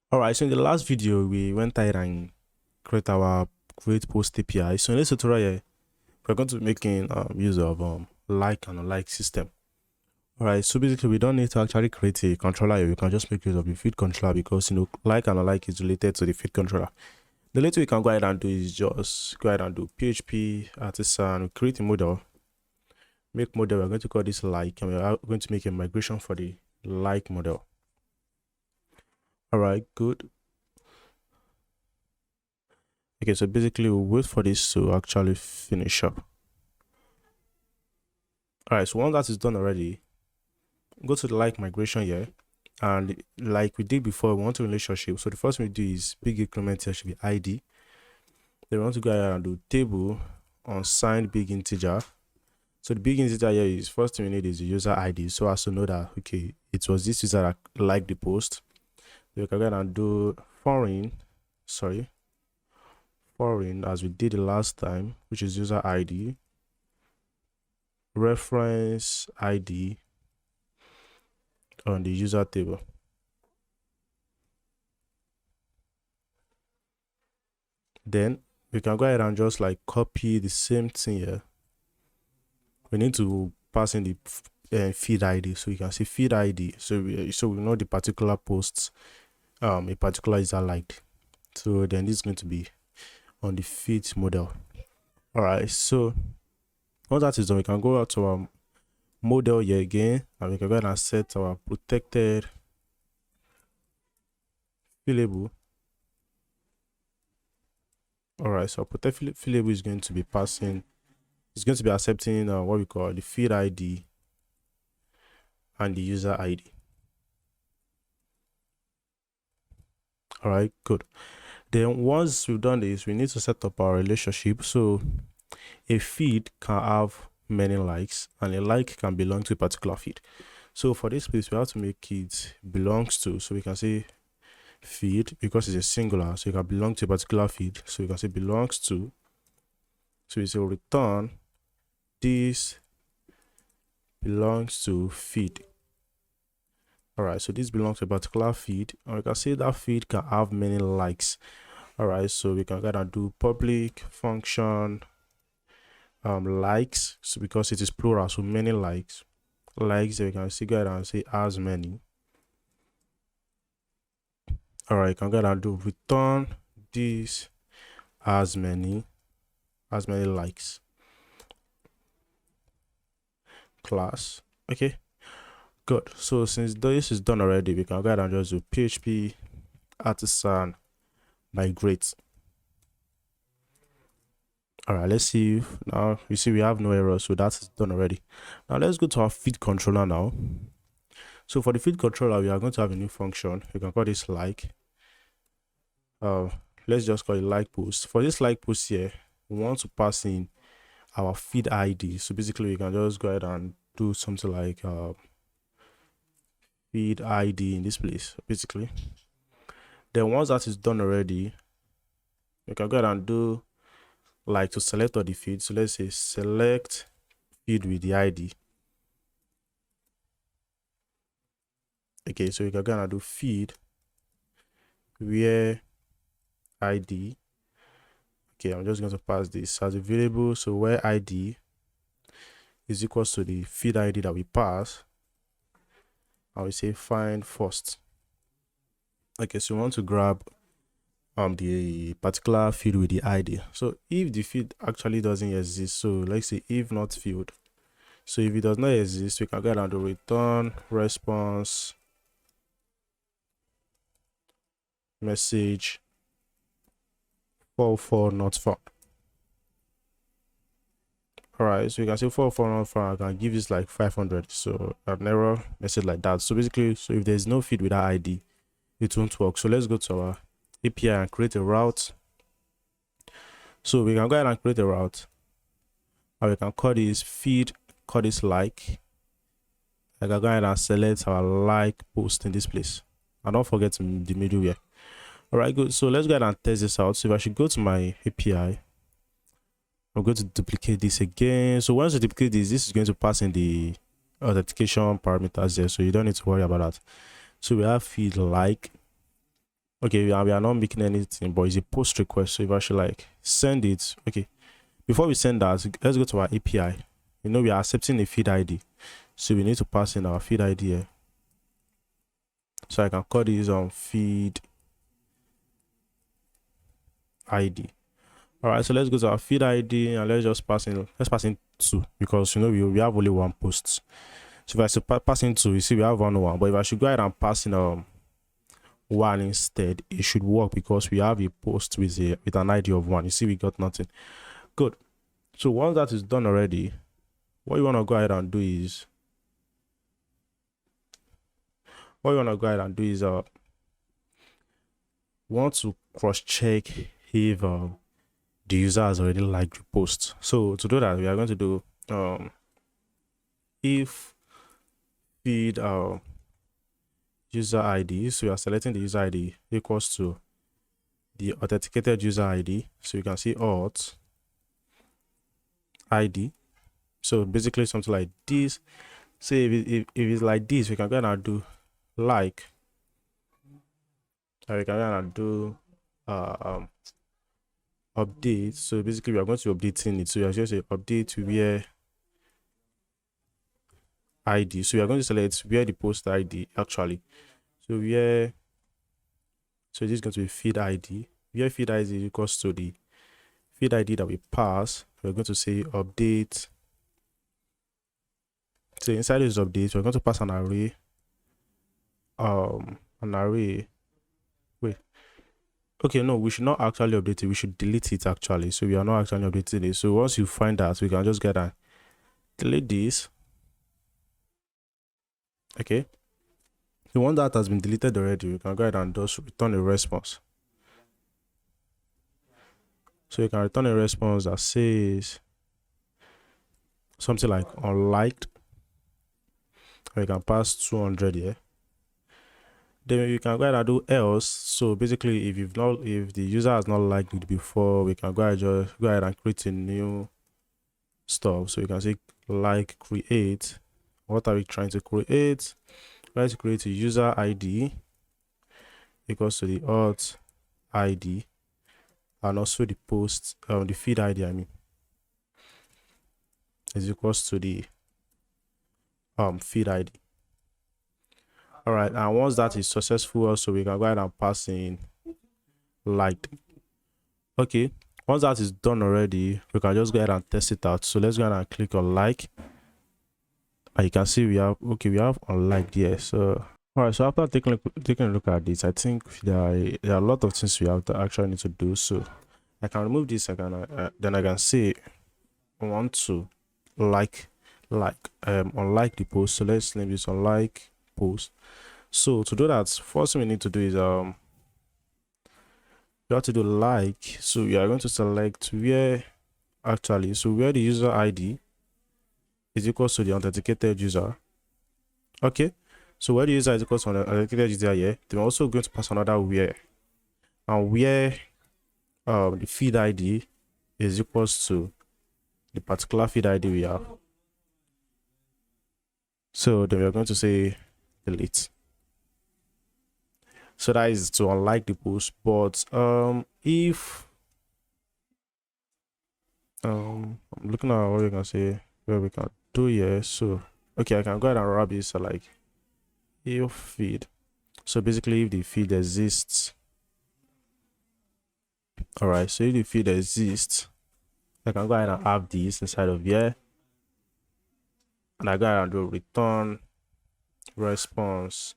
All right, so in the last video, we went ahead and create our create post API. So in this tutorial here, we're going to be making use of like and unlike system. All right, so basically we don't need to actually create a controller here. We can just make use of the feed controller because like and unlike is related to the feed controller. The little we can go ahead and do is just go ahead and do PHP artisan, create a model, make model. We're going to call this like, and we're going to make a migration for the like model. All right, good. Okay, so basically we'll wait for this to actually finish up. All right, so once that is done already, go to the like migration here, and like we did before, we want a relationship. So the first thing we do is big increment here should be ID. Then we want to go ahead and do table unsigned big integer. So the big integer here is first thing we need is the user ID, so as to know that okay, it was this user that liked the post. So we can go ahead and do foreign as we did the last time, which is user ID, reference ID on the user table. Then we can go ahead and just like copy the same thing here. We need to pass in the feed ID, so you can see feed ID. So we know the particular posts a particular user liked. So then this is going to be on the feed model. All right, so once that is done, we can go out to our model here again, and we can go ahead and set our protected label. All right, so our protected label is going to be passing. It's going to be accepting what we call the feed ID and the user ID. All right, good. Then once we've done this, we need to set up our relationship. So a feed can have many likes, and a like can belong to a particular feed. So for this place, we have to make it belongs to. So we can say feed because it's a singular, so it can belong to a particular feed. So we can say belongs to. So we say return this belongs to feed. All right, so this belongs to a particular feed, and we can say that feed can have many likes. All right, so we can go ahead and do public function likes, so because it is plural, so many likes, then we can see go ahead and say as many. All right, you can go ahead and do return this as many likes class. Okay, good. So since this is done already, we can go ahead and just do PHP artisan migrate. All right, let's see. Now you see we have no error, so that's done already. Now let's go to our feed controller now. So for the feed controller, we are going to have a new function. You can call this like. Let's just call it like post. For this like post here, we want to pass in our feed ID. So basically, we can just go ahead and do something like feed ID in this place, basically. Then once that is done already, we can go ahead and do like to select all the feed. So let's say select feed with the ID. Okay, so we can go ahead and do feed where ID. Okay, I'm just going to pass this as a variable. So where ID is equals to the feed ID that we pass, and we say find first. Okay, so we want to grab the particular field with the ID. So if the field actually doesn't exist, so let's say if not field, so if it does not exist, we can go ahead and do return response message 44 not found. All right, so you can say 44 not found. I can give this like 500, so an error message like that. So basically, so if there's no field with that ID, it won't work. So let's go to our API and create a route. So we can go ahead and create a route, and we can call this feed, call this like. I can go ahead and select our like post in this place, and don't forget the middleware. All right, good. So let's go ahead and test this out. So if I should go to my API, I'm going to duplicate this again. So once you duplicate this is going to pass in the authentication parameters there, so you don't need to worry about that. So we have feed like. Okay, we are not making anything, but it's a post request. So if I should like send it, okay. Before we send that, let's go to our API. You know, we are accepting a feed ID. So we need to pass in our feed ID here. So I can call this feed ID. All right, so let's go to our feed ID and let's pass in 2 because you know we have only one post. So if I should pass in 2, you see we have 101. But if I should go ahead and pass in 1 instead, it should work because we have a post with an ID of 1. You see we got nothing. Good. So once that is done already, what you want to go ahead and do is want to cross check if the user has already liked the post. So to do that, we are going to do if feed user ID. So we are selecting the user ID equals to the authenticated user ID. So you can see auth ID. So basically something like this. So if it's like this, we can go ahead and do like. We can go ahead and do update. So basically we are going to updating it. So we are just say update where ID. So we are going to select where the post ID actually. So this is going to be feed ID. Where feed ID is equals to the feed ID that we pass. We're going to say update. So inside this update, we're going to pass an array. Wait. Okay, no, we should not actually update it. We should delete it actually. So we are not actually updating it. So once you find that, we can just get and delete this. Okay. The one that has been deleted already, we can go ahead and just return a response. So you can return a response that says something like unliked. Or you can pass 200 here. Then you can go ahead and do else. So basically, if the user has not liked it before, we can go ahead and create a new stuff. So you can say like create. What are we trying to create? We're trying to create a user ID equals to the auth ID and also the post the feed ID is equals to the feed ID. All right, and once that is successful, also we can go ahead and pass in liked. Okay, once that is done already, we can just go ahead and test it out. So let's go ahead and click on like, and you can see we have unliked here. So all right, so after taking a look at this, I think there are a lot of things we have to actually need to do. So I can remove this. Then I can say I want to unlike the post. So let's name this unlike post. So to do that, first thing we need to do is you have to do like. So we are going to select where the user ID is equals to the authenticated user. Okay, so where the user is equals to the authenticated user here, then we're also going to pass another where, and where the feed ID is equals to the particular feed ID we have. So then we're going to say delete. So that is to unlike the post. But if I'm looking at what we can say where we can do here. So okay, I can go ahead and wrap this like if feed. So basically if the feed exists. All right, so if the feed exists, I can go ahead and have this inside of here, and I go ahead and do return response.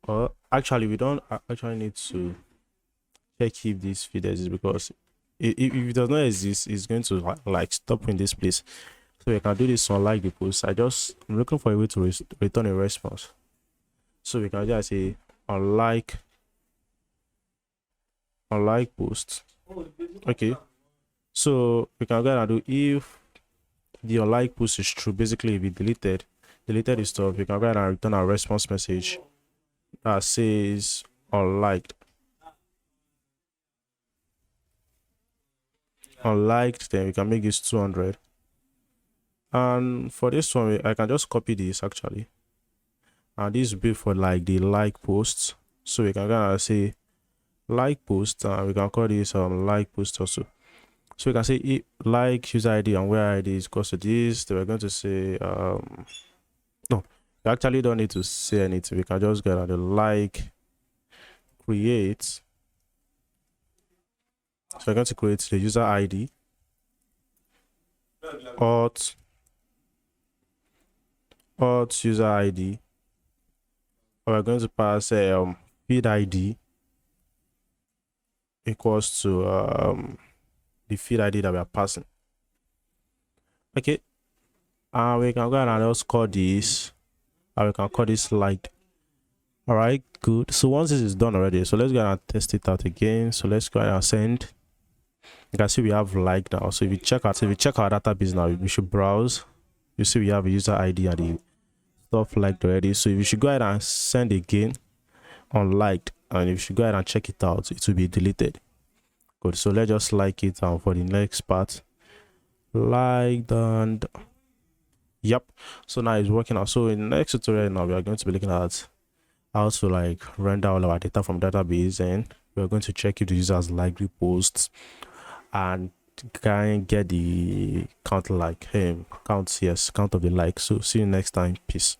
Or actually, we don't actually need to check if this feed exists, because if it does not exist, it's going to like stop in this place. So we can do this on like the post. I'm looking for a way to return a response. So we can just say unlike post. Okay, so we can go ahead and do if the unlike post is true. Basically, if we deleted the stuff, we can go ahead and return our response message that says unliked. Then we can make this 200. And for this one, I can just copy this actually, and this will be for like the like posts. So we can kind of say like post, and we can call this like post also. So we can say like user ID and where ID is equals to this. Then we're going to say no, we actually don't need to say anything. We can just get on the like create. So we're going to create the user ID auth user ID. We're going to pass feed ID equals to the feed ID that we are passing. Okay, we can go ahead and just call this, and we can call this light. All right, good. So once this is done already, so let's go ahead and test it out again. So let's go ahead and send. You can see we have like now. So if you check our database now, we should browse. You see we have a user ID and the stuff liked already. So if you should go ahead and send again on liked, and if you should go ahead and check it out, it will be deleted. Good. So let's just like it for the next part. Liked, and yep. So now it's working out. So in the next tutorial now, we are going to be looking at how to like render all our data from database, and we're going to check if the user has liked the posts and can get the count of the likes. So see you next time. Peace.